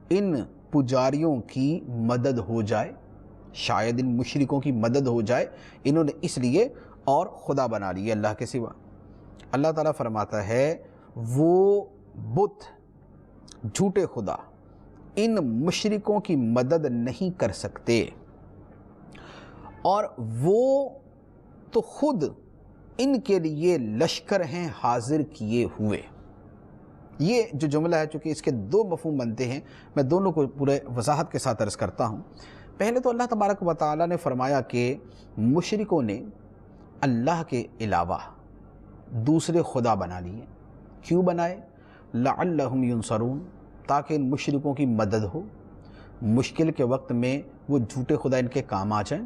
ان پجاریوں کی مدد ہو جائے، شاید ان مشرکوں کی مدد ہو جائے، انہوں نے اس لیے اور خدا بنا لیے اللہ کے سوا۔ اللہ تعالیٰ فرماتا ہے وہ بت، جھوٹے خدا ان مشرکوں کی مدد نہیں کر سکتے، اور وہ تو خود ان کے لیے لشکر ہیں حاضر کیے ہوئے۔ یہ جو جملہ ہے چونکہ اس کے دو مفہوم بنتے ہیں، میں دونوں کو پورے وضاحت کے ساتھ عرض کرتا ہوں۔ پہلے تو اللہ تبارک و تعالیٰ نے فرمایا کہ مشرکوں نے اللہ کے علاوہ دوسرے خدا بنا لیے۔ کیوں بنائے؟ لعلہم ینصرون، تاکہ ان مشرکوں کی مدد ہو، مشکل کے وقت میں وہ جھوٹے خدا ان کے کام آ جائیں۔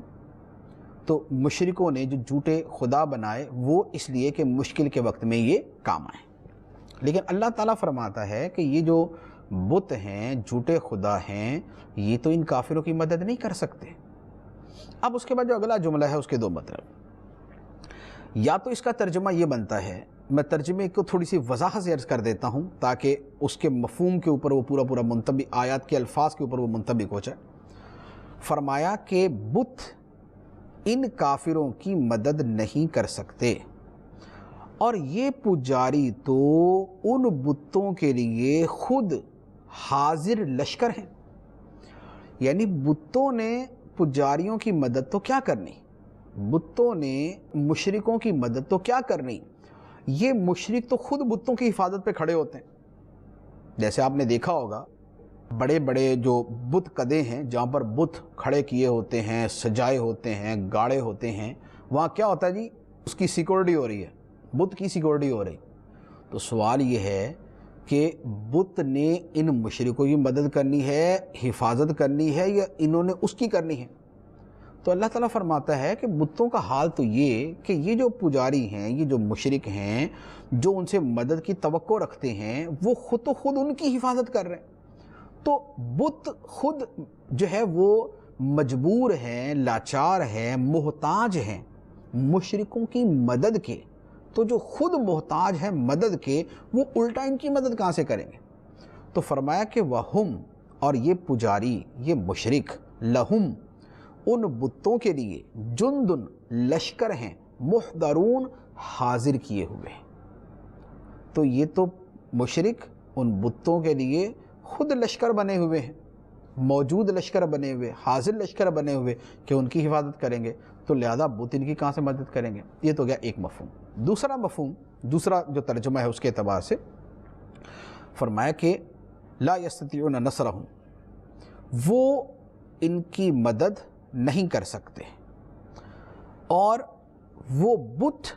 تو مشرکوں نے جو جھوٹے خدا بنائے وہ اس لیے کہ مشکل کے وقت میں یہ کام آئیں۔ لیکن اللہ تعالیٰ فرماتا ہے کہ یہ جو بت ہیں، جھوٹے خدا ہیں، یہ تو ان کافروں کی مدد نہیں کر سکتے۔ اب اس کے بعد جو اگلا جملہ ہے اس کے دو مطلب، یا تو اس کا ترجمہ یہ بنتا ہے، میں ترجمے کو تھوڑی سی وضاحت سے عرض کر دیتا ہوں تاکہ اس کے مفہوم کے اوپر وہ پورا منطبق، آیات کے الفاظ کے اوپر وہ منطبق ہو جائے۔ فرمایا کہ بت ان کافروں کی مدد نہیں کر سکتے، اور یہ پجاری تو ان بتوں کے لیے خود حاضر لشکر ہیں۔ یعنی بتوں نے پجاریوں کی مدد تو کیا کرنی، بتوں نے مشرکوں کی مدد تو کیا کرنی، یہ مشرک تو خود بتوں کی حفاظت پہ کھڑے ہوتے ہیں۔ جیسے آپ نے دیکھا ہوگا بڑے بڑے جو بت کدے ہیں جہاں پر بت کھڑے کیے ہوتے ہیں، سجائے ہوتے ہیں، گاڑے ہوتے ہیں، وہاں کیا ہوتا ہے جی؟ اس کی سیکورٹی ہو رہی ہے، بت کی سیکورٹی ہو رہی۔ تو سوال یہ ہے کہ بت نے ان مشرکوں کی مدد کرنی ہے، حفاظت کرنی ہے، یا انہوں نے اس کی کرنی ہے؟ تو اللہ تعالیٰ فرماتا ہے کہ بتوں کا حال تو یہ کہ یہ جو پجاری ہیں، یہ جو مشرک ہیں، جو ان سے مدد کی توقع رکھتے ہیں، وہ خود تو خود ان کی حفاظت کر رہے ہیں۔ تو بت خود جو ہے وہ مجبور ہیں، لاچار ہیں، محتاج ہیں مشرکوں کی مدد کے۔ تو جو خود محتاج ہیں مدد کے، وہ الٹا ان کی مدد کہاں سے کریں گے؟ تو فرمایا کہ وَهُمْ، اور یہ پجاری، یہ مشرک، لہم، ان بتوں کے لیے، جندن، لشکر ہیں، محضرون، حاضر کیے ہوئے۔ تو یہ تو مشرک ان بتوں کے لیے خود لشکر بنے ہوئے ہیں، موجود لشکر بنے ہوئے، حاضر لشکر بنے ہوئے کہ ان کی حفاظت کریں گے، تو لہذا بت ان کی کہاں سے مدد کریں گے؟ یہ تو گیا ایک مفہوم۔ دوسرا مفہوم، دوسرا جو ترجمہ ہے اس کے اعتبار سے فرمایا کہ لا یستطیعون نصرہم، وہ ان کی مدد نہیں کر سکتے، اور وہ بت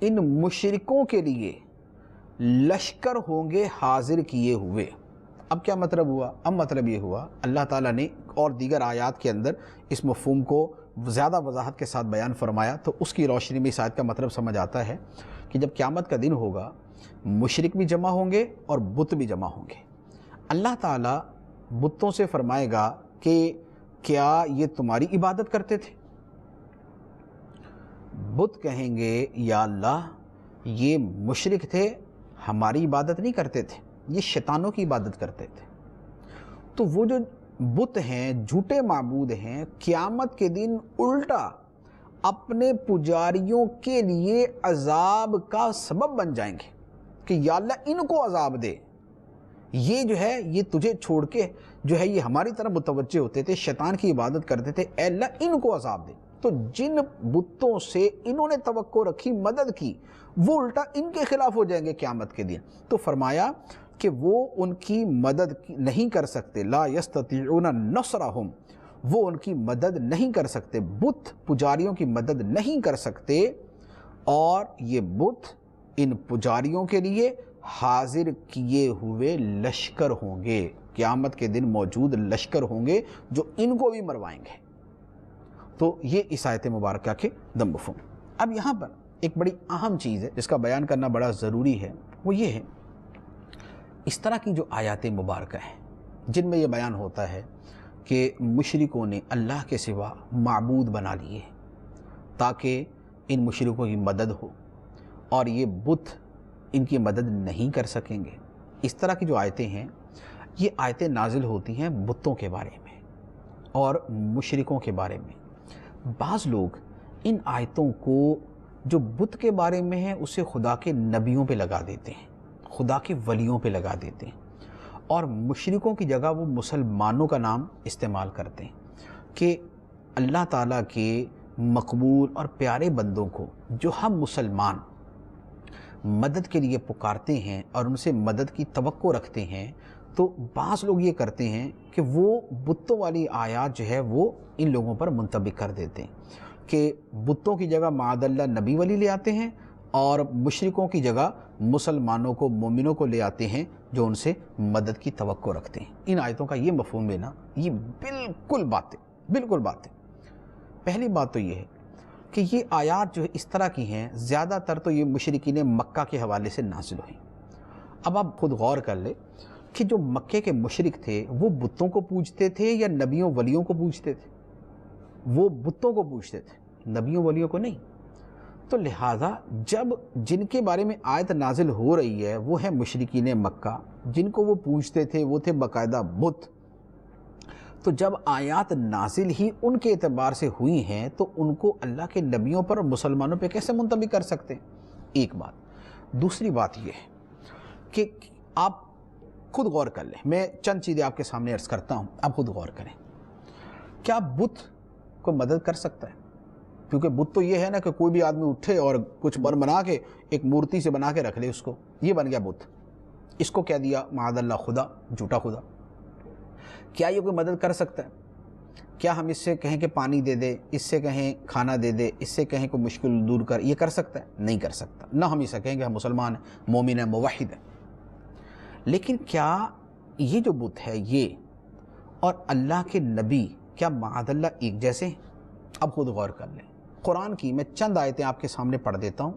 ان مشرکوں کے لیے لشکر ہوں گے حاضر کیے ہوئے۔ اب کیا مطلب ہوا؟ اب مطلب یہ ہوا، اللہ تعالیٰ نے اور دیگر آیات کے اندر اس مفہوم کو زیادہ وضاحت کے ساتھ بیان فرمایا، تو اس کی روشنی میں اس آیت کا مطلب سمجھ آتا ہے کہ جب قیامت کا دن ہوگا، مشرک بھی جمع ہوں گے اور بت بھی جمع ہوں گے۔ اللہ تعالیٰ بتوں سے فرمائے گا کہ کیا یہ تمہاری عبادت کرتے تھے؟ بت کہیں گے یا اللہ یہ مشرک تھے، ہماری عبادت نہیں کرتے تھے، یہ شیطانوں کی عبادت کرتے تھے۔ تو وہ جو بت ہیں، جھوٹے معبود ہیں، قیامت کے دن الٹا اپنے پجاریوں کے لیے عذاب کا سبب بن جائیں گے کہ یا اللہ ان کو عذاب دے، یہ جو ہے یہ تجھے چھوڑ کے جو ہے یہ ہماری طرف متوجہ ہوتے تھے، شیطان کی عبادت کرتے تھے، اے اللہ ان کو عذاب دے۔ تو جن بتوں سے انہوں نے توقع رکھی، مدد کی، وہ الٹا ان کے خلاف ہو جائیں گے قیامت کے دن۔ تو فرمایا کہ وہ ان کی مدد نہیں کر سکتے، لا یستطیعون نصرہم، وہ ان کی مدد نہیں کر سکتے، بت پجاریوں کی مدد نہیں کر سکتے، اور یہ بت ان پجاریوں کے لیے حاضر کیے ہوئے لشکر ہوں گے، قیامت کے دن موجود لشکر ہوں گے جو ان کو بھی مروائیں گے۔ تو یہ اس آیت مبارکہ کے دم مفہوم۔ اب یہاں پر ایک بڑی اہم چیز ہے جس کا بیان کرنا بڑا ضروری ہے، وہ یہ ہے اس طرح کی جو آیات مبارکہ ہیں جن میں یہ بیان ہوتا ہے کہ مشرکوں نے اللہ کے سوا معبود بنا لیے تاکہ ان مشرکوں کی مدد ہو، اور یہ بت ان کی مدد نہیں کر سکیں گے۔ اس طرح کی جو آیتیں ہیں، یہ آیتیں نازل ہوتی ہیں بتوں کے بارے میں اور مشرکوں کے بارے میں۔ بعض لوگ ان آیتوں کو جو بت کے بارے میں ہے اسے خدا کے نبیوں پہ لگا دیتے ہیں، خدا کے ولیوں پہ لگا دیتے ہیں، اور مشرکوں کی جگہ وہ مسلمانوں کا نام استعمال کرتے ہیں کہ اللہ تعالیٰ کے مقبول اور پیارے بندوں کو جو ہم مسلمان مدد کے لیے پکارتے ہیں اور ان سے مدد کی توقع رکھتے ہیں، تو بعض لوگ یہ کرتے ہیں کہ وہ بتوں والی آیات جو ہے وہ ان لوگوں پر منطبق کر دیتے ہیں کہ بتوں کی جگہ معاذ اللہ نبی ولی لے آتے ہیں، اور مشرکوں کی جگہ مسلمانوں کو، مومنوں کو لے آتے ہیں جو ان سے مدد کی توقع رکھتے ہیں۔ ان آیتوں کا یہ مفہوم ہے نا، یہ بالکل بات ہے۔ پہلی بات تو یہ ہے کہ یہ آیات جو ہے اس طرح کی ہیں، زیادہ تر تو یہ مشرکین مکہ کے حوالے سے نازل ہوئیں۔ اب آپ خود غور کر لیں کہ جو مکے کے مشرک تھے وہ بتوں کو پوجتے تھے یا نبیوں ولیوں کو پوجتے تھے؟ وہ بتوں کو پوجتے تھے، نبیوں ولیوں کو نہیں۔ تو لہٰذا جب جن کے بارے میں آیت نازل ہو رہی ہے وہ ہے مشرکین مکہ، جن کو وہ پوجتے تھے وہ تھے باقاعدہ بت، تو جب آیات نازل ہی ان کے اعتبار سے ہوئی ہیں تو ان کو اللہ کے نبیوں پر اور مسلمانوں پہ کیسے منطبق کر سکتے ہیں؟ ایک بات۔ دوسری بات یہ ہے کہ آپ خود غور کر لیں، میں چند چیزیں آپ کے سامنے عرض کرتا ہوں، آپ خود غور کریں۔ کیا بت کو مدد کر سکتا ہے؟ کیونکہ بت تو یہ ہے نا کہ کوئی بھی آدمی اٹھے اور کچھ بنا کے ایک مورتی سے بنا کے رکھ لے، اس کو یہ بن گیا بت، اس کو کہہ دیا معاذ اللہ خدا، جھوٹا خدا۔ کیا یہ کوئی مدد کر سکتا ہے؟ کیا ہم اس سے کہیں کہ پانی دے دے، اس سے کہیں کھانا دے دے، اس سے کہیں کوئی مشکل دور کر، یہ کر سکتا ہے؟ نہیں کر سکتا۔ نہ ہم اسے کہیں کہ ہم مسلمان ہیں، مومن ہیں، موحد ہیں۔ لیکن کیا یہ جو بت ہے یہ اور اللہ کے نبی کیا معاذ اللہ ایک جیسے ہیں؟ اب خود غور کر لیں۔ قرآن کی میں چند آیتیں آپ کے سامنے پڑھ دیتا ہوں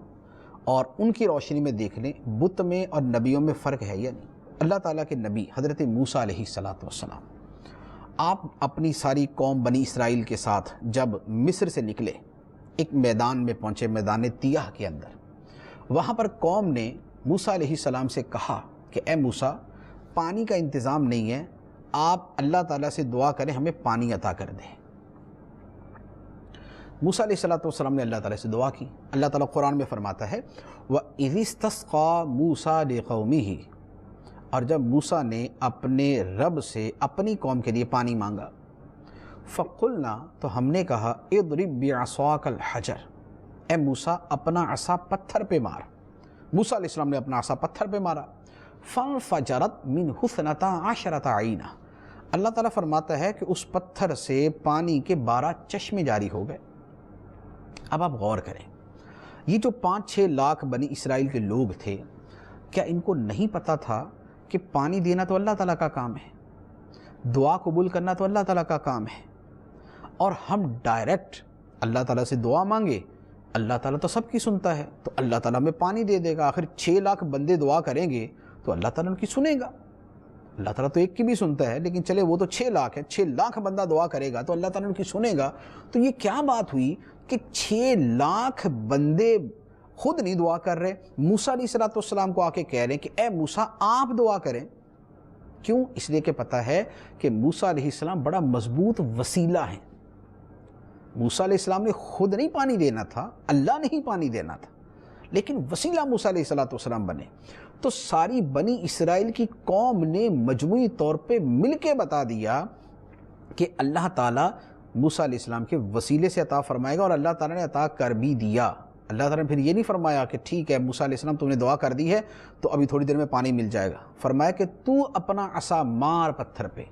اور ان کی روشنی میں دیکھ لیں بت میں اور نبیوں میں فرق ہے یا نہیں۔ اللہ تعالیٰ کے نبی حضرت موسیٰ علیہ السلام، آپ اپنی ساری قوم بنی اسرائیل کے ساتھ جب مصر سے نکلے، ایک میدان میں پہنچے، میدان تیہ کے اندر۔ وہاں پر قوم نے موسیٰ علیہ السلام سے کہا کہ اے موسیٰ، پانی کا انتظام نہیں ہے، آپ اللہ تعالیٰ سے دعا کریں ہمیں پانی عطا کر دیں۔ موسیٰ علیہ السلام نے اللہ تعالیٰ سے دعا کی۔ اللہ تعالیٰ قرآن میں فرماتا ہے وَإِذِ اسْتَسْقَىٰ مُوسَىٰ لِقَوْمِهِ، اور جب موسیٰ نے اپنے رب سے اپنی قوم کے لیے پانی مانگا، فَقُلْنَا، تو ہم نے کہا اضرب بعصاک الحجر، اے موسیٰ اپنا عصا پتھر پہ مار۔ موسیٰ علیہ السلام نے اپنا عصا پتھر پہ مارا، فَانْفَجَرَتْ مِنْهُ اثْنَتَا عَشْرَةَ عَيْنًا، اللہ تعالیٰ فرماتا ہے کہ اس پتھر سے پانی کے 12 چشمے جاری ہو گئے۔ اب آپ غور کریں، یہ جو 5-6 لاکھ بنی اسرائیل کے لوگ تھے، کیا ان کو نہیں پتا تھا کہ پانی دینا تو اللہ تعالیٰ کا کام ہے، دعا قبول کرنا تو اللہ تعالیٰ کا کام ہے، اور ہم ڈائریکٹ اللہ تعالیٰ سے دعا مانگے، اللہ تعالیٰ تو سب کی سنتا ہے، تو اللہ تعالیٰ میں پانی دے دے گا۔ آخر 6 لاکھ بندے دعا کریں گے تو اللہ تعالیٰ ان کی سنے گا۔ اللہ تعالیٰ تو ایک کی بھی سنتا ہے، لیکن چلے وہ تو 6 لاکھ ہے، 6 لاکھ بندہ دعا کرے گا تو اللہ تعالیٰ ان کی سنے گا۔ تو یہ کیا بات ہوئی کہ 6 لاکھ بندے خود نہیں دعا کر رہے، موسیٰ علیہ السلام کو آ کے کہہ رہے ہیں کہ اے موسیٰ آپ دعا کریں۔ کیوں؟ اس لیے کہ پتہ ہے کہ موسیٰ علیہ السلام بڑا مضبوط وسیلہ ہیں۔ موسیٰ علیہ السلام نے خود نہیں پانی دینا تھا، اللہ نے ہی پانی دینا تھا، لیکن وسیلہ موسیٰ علیہ السلام بنے۔ تو ساری بنی اسرائیل کی قوم نے مجموعی طور پہ مل کے بتا دیا کہ اللہ تعالیٰ موسیٰ علیہ السلام کے وسیلے سے عطا فرمائے گا، اور اللہ تعالیٰ نے عطا کر بھی دیا۔ اللہ تعالیٰ نے پھر یہ نہیں فرمایا کہ ٹھیک ہے موسیٰ علیہ السلام تم نے دعا کر دی ہے تو ابھی تھوڑی دیر میں پانی مل جائے گا، فرمایا کہ تو اپنا عصا مار پتھر پہ۔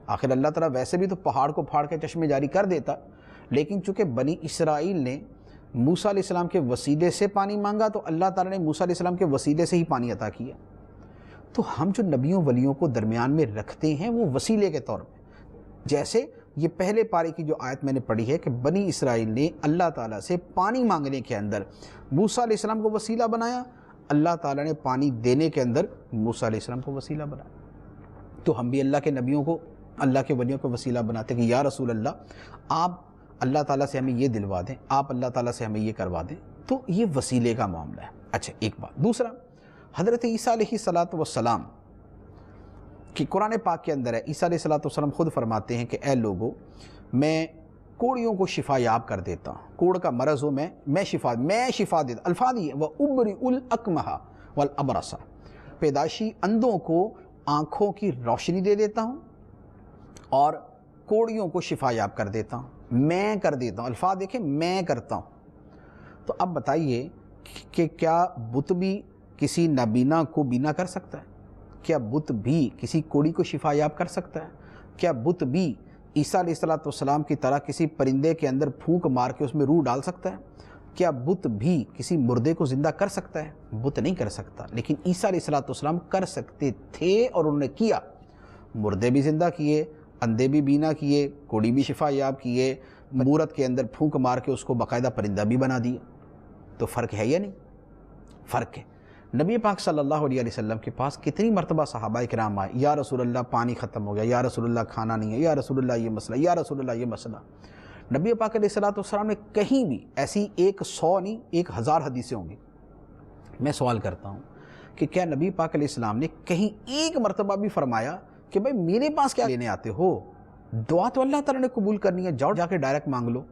آخر اللہ تعالیٰ ویسے بھی تو پہاڑ کو پھاڑ کے چشمے جاری کر دیتا، لیکن چونکہ بنی اسرائیل نے موسیٰ علیہ السلام کے وسیلے سے پانی مانگا تو اللہ تعالیٰ نے موسیٰ علیہ السلام کے وسیلے سے ہی پانی عطا کیا۔ تو ہم جو نبیوں ولیوں کو درمیان میں رکھتے ہیں وہ وسیلے کے طور پہ، جیسے یہ پہلے پارے کی جو آیت میں نے پڑھی ہے کہ بنی اسرائیل نے اللہ تعالیٰ سے پانی مانگنے کے اندر موسیٰ علیہ السلام کو وسیلہ بنایا، اللہ تعالیٰ نے پانی دینے کے اندر موسیٰ علیہ السلام کو وسیلہ بنایا۔ تو ہم بھی اللہ کے نبیوں کو، اللہ کے ولیوں کو وسیلہ بناتے کہ یا رسول اللہ آپ اللہ تعالیٰ سے ہمیں یہ دلوا دیں، آپ اللہ تعالیٰ سے ہمیں یہ کروا دیں۔ تو یہ وسیلے کا معاملہ ہے۔ اچھا ایک بات، دوسرا حضرت عیسیٰ علیہ السلام کہ قرآن پاک کے اندر ہے، عیسیٰ علیہ السلام خود فرماتے ہیں کہ اے لوگو میں کوڑیوں کو شفا یاب کر دیتا ہوں، کوڑ کا مرض ہو میں شفا دیتا، الفاظ یہ وَأُبْرِئُ الْأَكْمَحَ وَالْأَبْرَصَ، پیدائشی اندھوں کو آنکھوں کی روشنی دے دیتا ہوں اور کوڑیوں کو شفا یاب کر دیتا ہوں، میں کر دیتا ہوں، الفاظ دیکھیں میں کرتا ہوں۔ تو اب بتائیے کہ کیا بت بھی کسی نابینا کو بینا کر سکتا ہے؟ کیا بت بھی کسی کوڑی کو شفا یاب کر سکتا ہے؟ کیا بت بھی عیسیٰ علیہ السلام کی طرح کسی پرندے کے اندر پھونک مار کے اس میں روح ڈال سکتا ہے؟ کیا بت بھی کسی مردے کو زندہ کر سکتا ہے؟ بت نہیں کر سکتا، لیکن عیسیٰ علیہ السلام کر سکتے تھے اور انہوں نے کیا۔ مردے بھی زندہ کیے، اندھے بھی بینا کیے، کوڑی بھی شفا یاب کیے، مورت کے اندر پھونک مار کے اس کو باقاعدہ پرندہ بھی بنا دیا۔ تو فرق ہے یا نہیں؟ فرق ہے۔ نبی پاک صلی اللہ علیہ وسلم کے پاس کتنی مرتبہ صحابہ کرام آئے، یا رسول اللہ پانی ختم ہو گیا، یا رسول اللہ کھانا نہیں ہے، یا رسول اللہ یہ مسئلہ، یا رسول اللہ یہ مسئلہ۔ نبی پاک علیہ السلام نے کہیں بھی ایسی 100 نہیں 1000 حدیثیں ہوں گی۔ میں سوال کرتا ہوں کہ کیا نبی پاک علیہ السلام نے کہیں ایک مرتبہ بھی فرمایا کہ بھائی میرے پاس کیا لینے آتے ہو، دعا تو اللہ تعالیٰ نے قبول کرنی ہے، جاؤ جا کے ڈائریکٹ مانگ لو؟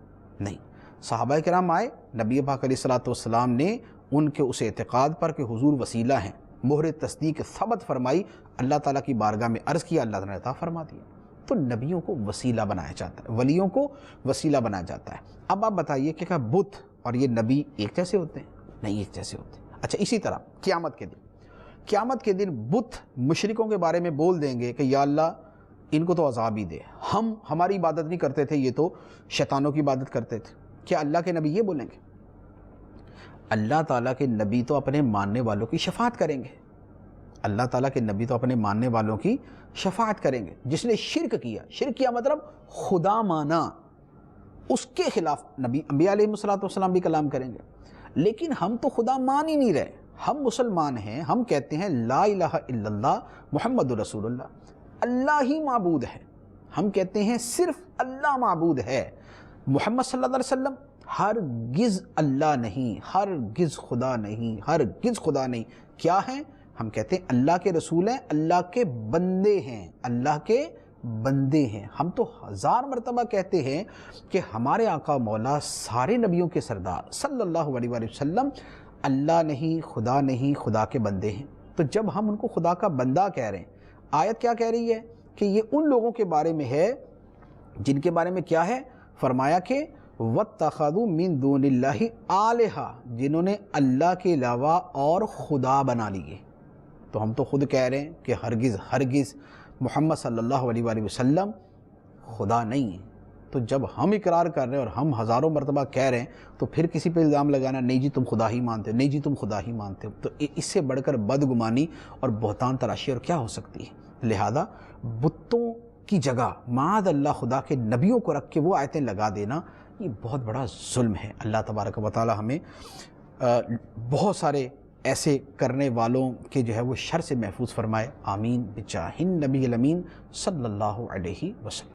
نہیں، صحابہ کرام آئے، نبی پاک علیہ السلام نے ان کے اس اعتقاد پر کہ حضور وسیلہ ہیں مہر تصدیق ثبت فرمائی، اللہ تعالیٰ کی بارگاہ میں عرض کیا، اللہ تعالیٰ نے عطا فرما دیا۔ تو نبیوں کو وسیلہ بنایا جاتا ہے، ولیوں کو وسیلہ بنایا جاتا ہے۔ اب آپ بتائیے کہ کیا بت اور یہ نبی ایک جیسے ہوتے ہیں؟ نہیں ایک جیسے ہوتے ہیں۔ اچھا اسی طرح قیامت کے دن بت مشرکوں کے بارے میں بول دیں گے کہ یا اللہ ان کو تو عذاب ہی دے، ہم ہماری عبادت نہیں کرتے تھے، یہ تو شیطانوں کی عبادت کرتے تھے۔ کیا اللہ کے نبی یہ بولیں گے؟ اللہ تعالیٰ کے نبی تو اپنے ماننے والوں کی شفاعت کریں گے، اللہ تعالیٰ کے نبی تو اپنے ماننے والوں کی شفاعت کریں گے۔ جس نے شرک کیا مطلب خدا مانا، اس کے خلاف نبی انبیاء علیہ السلام بھی کلام کریں گے۔ لیکن ہم تو خدا مان ہی نہیں رہے، ہم مسلمان ہیں، ہم کہتے ہیں لا الہ الا اللہ محمد رسول اللہ، اللہ ہی معبود ہے، ہم کہتے ہیں صرف اللہ معبود ہے، محمد صلی اللہ علیہ وسلم ہرگز اللہ نہیں، ہرگز خدا نہیں، ہرگز خدا نہیں۔ کیا ہیں؟ ہم کہتے ہیں اللہ کے رسول ہیں، اللہ کے بندے ہیں، اللہ کے بندے ہیں۔ ہم تو ہزار مرتبہ کہتے ہیں کہ ہمارے آقا مولا سارے نبیوں کے سردار صلی اللہ علیہ وآلہ وسلم اللہ نہیں، خدا نہیں، خدا کے بندے ہیں۔ تو جب ہم ان کو خدا کا بندہ کہہ رہے ہیں، آیت کیا کہہ رہی ہے کہ یہ ان لوگوں کے بارے میں ہے جن کے بارے میں کیا ہے؟ فرمایا کہ وَاتَّخَذُوا مِن دُونِ اللَّهِ آلِهَةً، جنہوں نے اللہ کے علاوہ اور خدا بنا لیے۔ تو ہم تو خود کہہ رہے ہیں کہ ہرگز محمد صلی اللہ علیہ وآلہ وسلم خدا نہیں ہے۔ تو جب ہم اقرار کر رہے ہیں اور ہم ہزاروں مرتبہ کہہ رہے ہیں، تو پھر کسی پہ الزام لگانا نہیں جی تم خدا ہی مانتے ہو، نہیں جی تم خدا ہی مانتے ہو، تو اس سے بڑھ کر بدگمانی اور بہتان تراشی اور کیا ہو سکتی ہے؟ لہذا بتوں کی جگہ معاذ اللہ خدا کے نبیوں کو رکھ کے وہ آیتیں لگا دینا، یہ بہت بڑا ظلم ہے۔ اللہ تبارک و تعالی ہمیں بہت سارے ایسے کرنے والوں کے جو ہے وہ شر سے محفوظ فرمائے، آمین بجاہ النبی الامین صلی اللہ علیہ وسلم۔